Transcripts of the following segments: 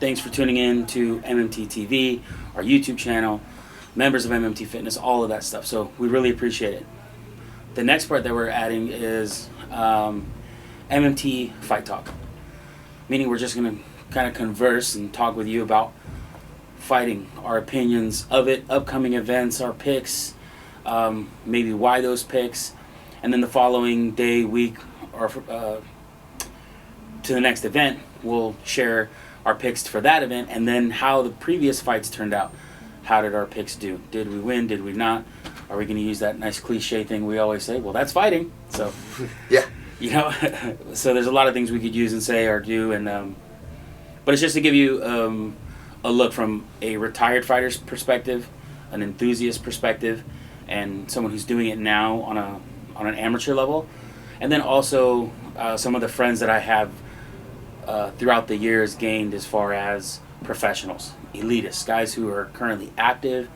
thanks for tuning in to MMT TV, our YouTube channel, members of MMT Fitness, all of that stuff. So we really appreciate it. The next part that we're adding is MMT Fight Talk, meaning we're just going to kind of converse and talk with you about fighting, our opinions of it, upcoming events, our picks, maybe why those picks, and then the following day, week, or to the next event, we'll share our picks for that event, and then how the previous fights turned out. How did our picks do? Did we win? Did we not? Are we going to use that nice cliche thing we always say? Well, that's fighting. So, yeah, you know, so there's a lot of things we could use and say or do, and but it's just to give you a look from a retired fighter's perspective, an enthusiast perspective, and someone who's doing it now on an amateur level, and then also some of the friends that I have throughout the years gained as far as professionals, elitists, guys who are currently active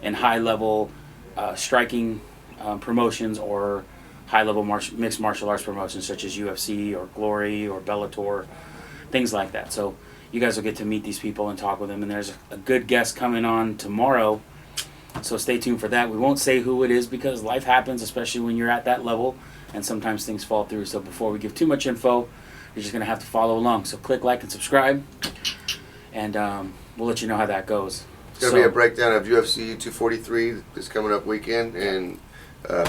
in high-level striking promotions or high-level mixed martial arts promotions such as UFC or Glory or Bellator, things like that. So you guys will get to meet these people and talk with them, and there's a good guest coming on tomorrow, so stay tuned for that. We won't say who it is because life happens, especially when you're at that level, and sometimes things fall through. So before we give too much info, you're just going to have to follow along. So click like and subscribe, and we'll let you know how that goes. It's going to be a breakdown of UFC 243 this coming up weekend in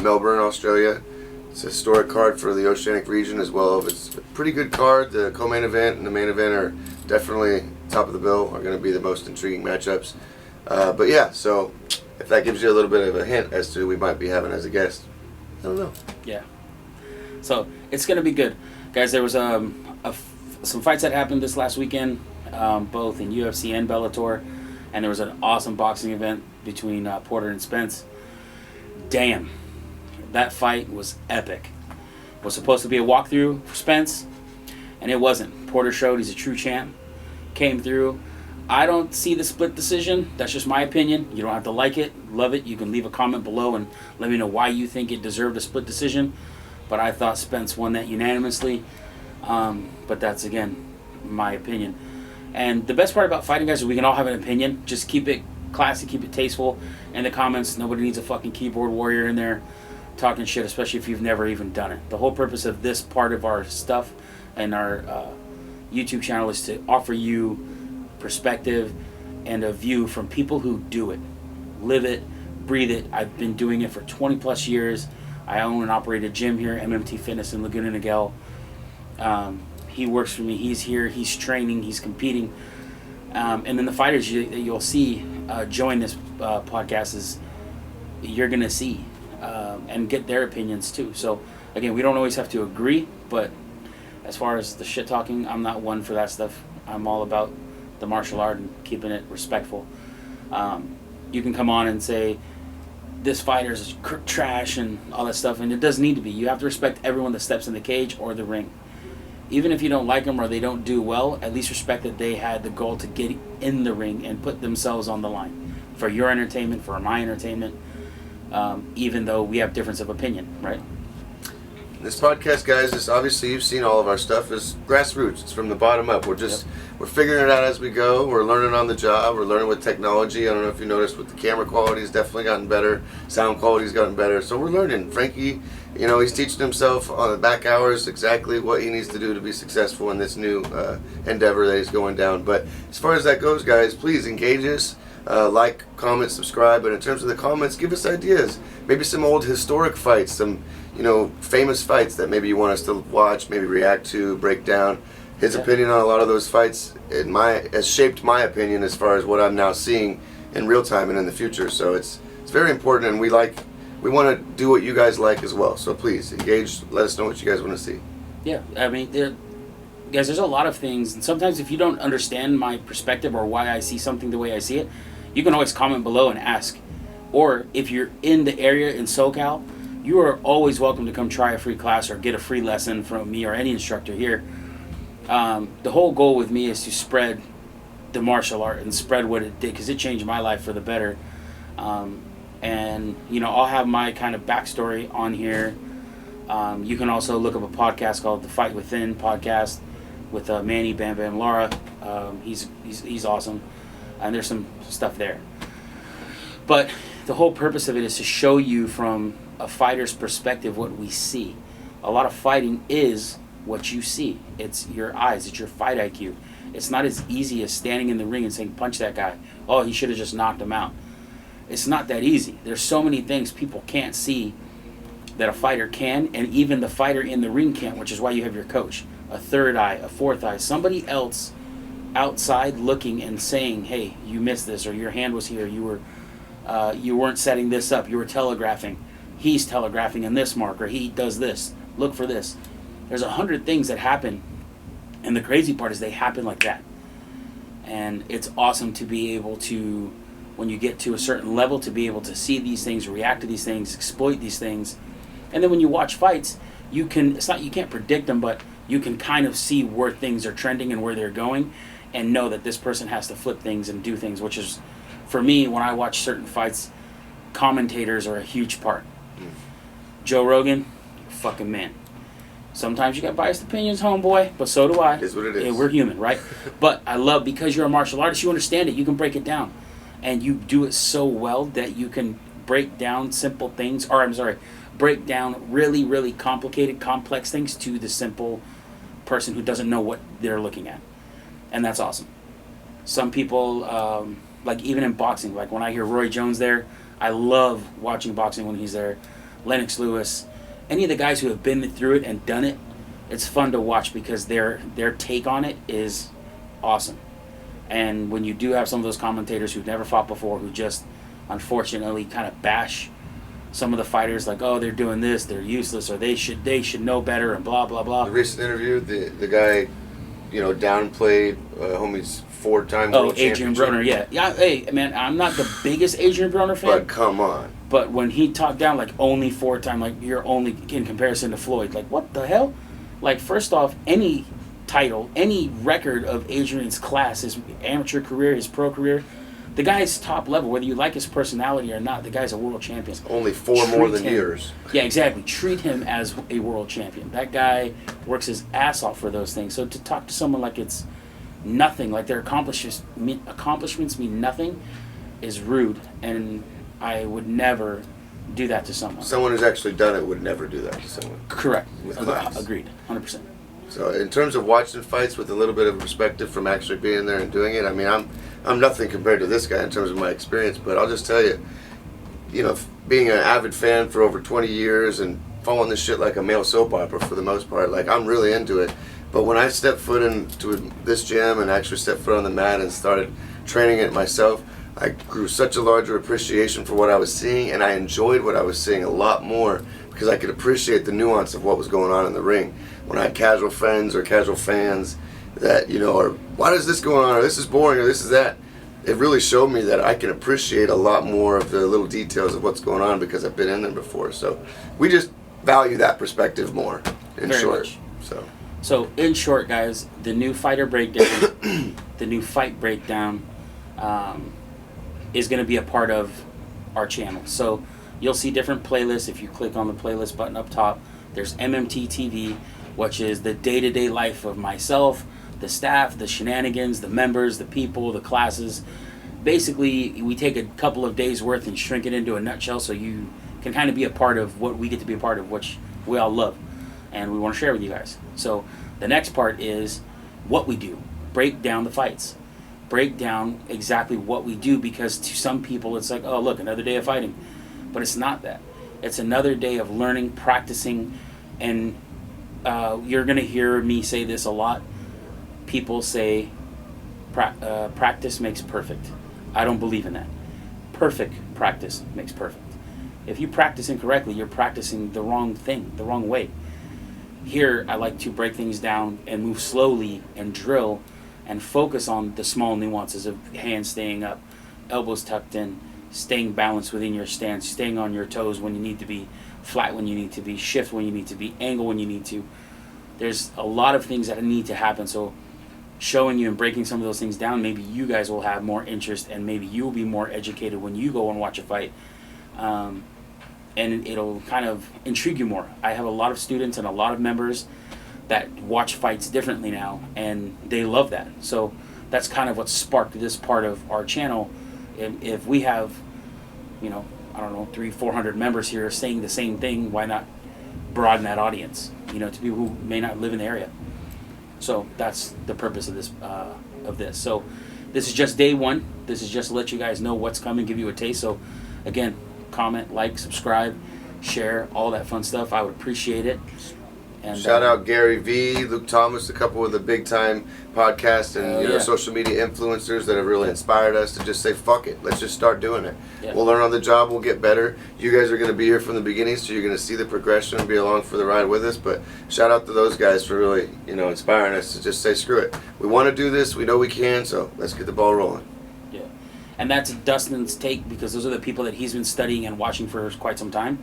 Melbourne, Australia. It's a historic card for the Oceanic region as well. It's a pretty good card. The co-main event and the main event are definitely top of the bill, are going to be the most intriguing matchups. But yeah, so if that gives you a little bit of a hint as to who we might be having as a guest, I don't know. Yeah. So it's going to be good. Guys, there was some fights that happened this last weekend, both in UFC and Bellator, and there was an awesome boxing event between Porter and Spence. Damn, that fight was epic. It was supposed to be a walkthrough for Spence, and it wasn't. Porter showed he's a true champ, came through. I don't see the split decision. That's just my opinion. You don't have to like it, love it. You can leave a comment below and let me know why you think it deserved a split decision. But I thought Spence won that unanimously. But that's, again, my opinion. And the best part about fighting, guys, is we can all have an opinion. Just keep it classy, keep it tasteful. In the comments, nobody needs a fucking keyboard warrior in there talking shit, especially if you've never even done it. The whole purpose of this part of our stuff and our YouTube channel is to offer you perspective and a view from people who do it, live it, breathe it. I've been doing it for 20 plus years. I own and operate a gym here, MMT Fitness in Laguna Niguel. He works for me. He's here. He's training. He's competing. And then the fighters you'll see join this podcast is you're going to see and get their opinions too. So, again, we don't always have to agree, but as far as the shit talking, I'm not one for that stuff. I'm all about the martial art and keeping it respectful. You can come on and say, this fighter's trash and all that stuff, and it doesn't need to be. You have to respect everyone that steps in the cage or the ring. Even if you don't like them or they don't do well, at least respect that they had the goal to get in the ring and put themselves on the line for your entertainment, for my entertainment, even though we have difference of opinion, right? This podcast, guys, is obviously, you've seen all of our stuff, is grassroots. It's from the bottom up. We're just, we're figuring it out as we go. We're learning on the job. We're learning with technology. I don't know if you noticed, with the camera quality has definitely gotten better. Sound quality's gotten better. So we're learning. Frankie, you know, he's teaching himself on the back hours exactly what he needs to do to be successful in this new endeavor that he's going down. But as far as that goes, guys, please engage us. Like, comment, subscribe. But in terms of the comments, give us ideas. Maybe some old historic fights, some, you know, famous fights that maybe you want us to watch, maybe react to, break down. His opinion on a lot of those fights has shaped my opinion as far as what I'm now seeing in real time and in the future. So it's very important, and we want to do what you guys like as well. So please engage. Let us know what you guys want to see. Yeah, I mean, guys, there's a lot of things, and sometimes if you don't understand my perspective or why I see something the way I see it, you can always comment below and ask. Or if you're in the area in SoCal, you are always welcome to come try a free class or get a free lesson from me or any instructor here. The whole goal with me is to spread the martial art and spread what it did, because it changed my life for the better. And, you know, I'll have my kind of backstory on here. You can also look up a podcast called The Fight Within podcast. with Manny Bam Bam Lara. He's awesome, and there's some stuff there. But the whole purpose of it is to show you from a fighter's perspective what we see. A lot of fighting is what you see. It's your eyes. It's your fight IQ. It's not as easy as standing in the ring and saying, punch that guy. Oh, he should have just knocked him out. It's not that easy. There's so many things people can't see that a fighter can, and even the fighter in the ring can't, which is why you have your coach. A third eye, a fourth eye, somebody else outside looking and saying, hey, you missed this, or your hand was here, you weren't setting this up, you were telegraphing. He's telegraphing in this mark, or he does this. Look for this. There's 100 things that happen, and the crazy part is they happen like that. And it's awesome to be able to, when you get to a certain level, to be able to see these things, react to these things, exploit these things. And then when you watch fights, you can't predict them, but you can kind of see where things are trending and where they're going, and know that this person has to flip things and do things, which is, for me, when I watch certain fights, commentators are a huge part. Joe Rogan, fucking man. Sometimes you got biased opinions, homeboy, but so do I. It is what it is. Yeah, we're human, right? But I love, because you're a martial artist, you understand it, you can break it down. And you do it so well that you can break down simple things, break down really, really complicated, complex things to the simple person who doesn't know what they're looking at. And that's awesome. Some people, like even in boxing, like when I hear Roy Jones there, I love watching boxing when he's there. Lennox Lewis, any of the guys who have been through it and done it, it's fun to watch because their take on it is awesome. And when you do have some of those commentators who've never fought before, who just unfortunately kind of bash some of the fighters, like, oh, they're doing this, they're useless, or they should know better, and blah blah blah. The recent interview, the guy, downplayed homie's 4-time world Adrian championship. Broner, yeah. Hey man, I'm not the biggest Adrian Broner fan, But come on. But when he talked down, like, only 4-time, like, you're only in comparison to Floyd, like, what the hell? Like, first off, any title, any record of Adrian's class, his amateur career, his pro career, the guy's top level, whether you like his personality or not, the guy's a world champion. Only 4 more than yours. Yeah, exactly. Treat him as a world champion. That guy works his ass off for those things. So to talk to someone like it's nothing, like their accomplishments mean nothing, is rude. And I would never do that to someone. Someone who's actually done it would never do that to someone. Correct. With class. Agreed. 100%. So in terms of watching fights with a little bit of perspective from actually being there and doing it, I mean, I'm nothing compared to this guy in terms of my experience, but I'll just tell you, being an avid fan for over 20 years and following this shit like a male soap opera for the most part, like, I'm really into it. But when I stepped foot into this gym and actually stepped foot on the mat and started training it myself, I grew such a larger appreciation for what I was seeing, and I enjoyed what I was seeing a lot more because I could appreciate the nuance of what was going on in the ring. When I had casual friends or casual fans that, or why is this going on, or this is boring, or this is that, it really showed me that I can appreciate a lot more of the little details of what's going on because I've been in them before. So we just value that perspective more, in Very short. much. So in short, guys, the new fighter breakdown, the new fight breakdown, is going to be a part of our channel. So you'll see different playlists. If you click on the playlist button up top, there's MMT TV, which is the day-to-day life of myself, the staff, the shenanigans, the members, the people, the classes. Basically, we take a couple of days worth and shrink it into a nutshell so you can kind of be a part of what we get to be a part of, which we all love and we want to share with you guys. So the next part is what we do. Break down the fights. Break down exactly what we do, because to some people it's like, oh, look, another day of fighting. But it's not that. It's another day of learning, practicing, and you're going to hear me say this a lot. People say practice makes perfect. I don't believe in that. Perfect practice makes perfect. If you practice incorrectly, you're practicing the wrong thing, the wrong way. Here, I like to break things down and move slowly and drill and focus on the small nuances of hands staying up, elbows tucked in, staying balanced within your stance, staying on your toes when you need to be, flat when you need to be, shift when you need to be, angle when you need to. There's a lot of things that need to happen, so showing you and breaking some of those things down, maybe you guys will have more interest and maybe you'll be more educated when you go and watch a fight. And it'll kind of intrigue you more. I have a lot of students and a lot of members that watch fights differently now, and they love that. So that's kind of what sparked this part of our channel. If we have, you know, I don't know, 300-400 members here saying the same thing, why not broaden that audience, you know, to people who may not live in the area? So that's the purpose of this. So this is just day one. This is just to let you guys know what's coming, give you a taste. So again, comment, like, subscribe, share, all that fun stuff. I would appreciate it. And shout out Gary V, Luke Thomas, a couple of the big time podcasts and social media influencers that have really inspired us to just say, fuck it, let's just start doing it. Yeah. We'll learn on the job, we'll get better. You guys are going to be here from the beginning, so you're going to see the progression and be along for the ride with us. But shout out to those guys for really, you know, inspiring us to just say, screw it. We want to do this, we know we can, so let's get the ball rolling. Yeah. And that's Dustin's take, because those are the people that he's been studying and watching for quite some time.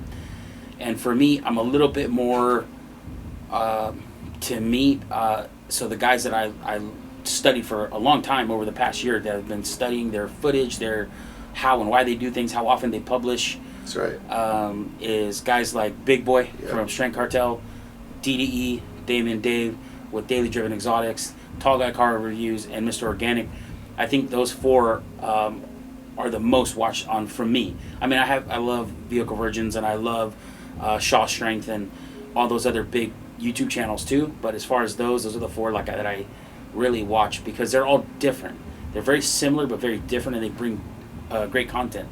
And for me, I'm a little bit more... so the guys that I studied for a long time over the past year that have been studying their footage, their how and why they do things, how often they publish. That's right. Is guys like Big Boy from Strength Cartel, DDE, Damien Dave with Daily Driven Exotics, Tall Guy Car Reviews, and Mr. Organic. I think those four are the most watched on from me. I mean, I love Vehicle Virgins, and I love Shaw Strength and all those other big YouTube channels too, but as far as those are the four that I really watch, because they're all different. They're very similar but very different, and they bring great content.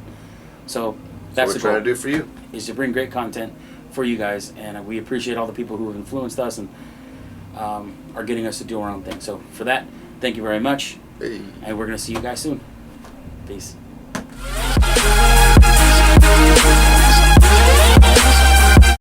So that's what we're trying to do for you, is to bring great content for you guys, and we appreciate all the people who have influenced us and are getting us to do our own thing. So for that, thank you very much, and we're going to see you guys soon. Peace.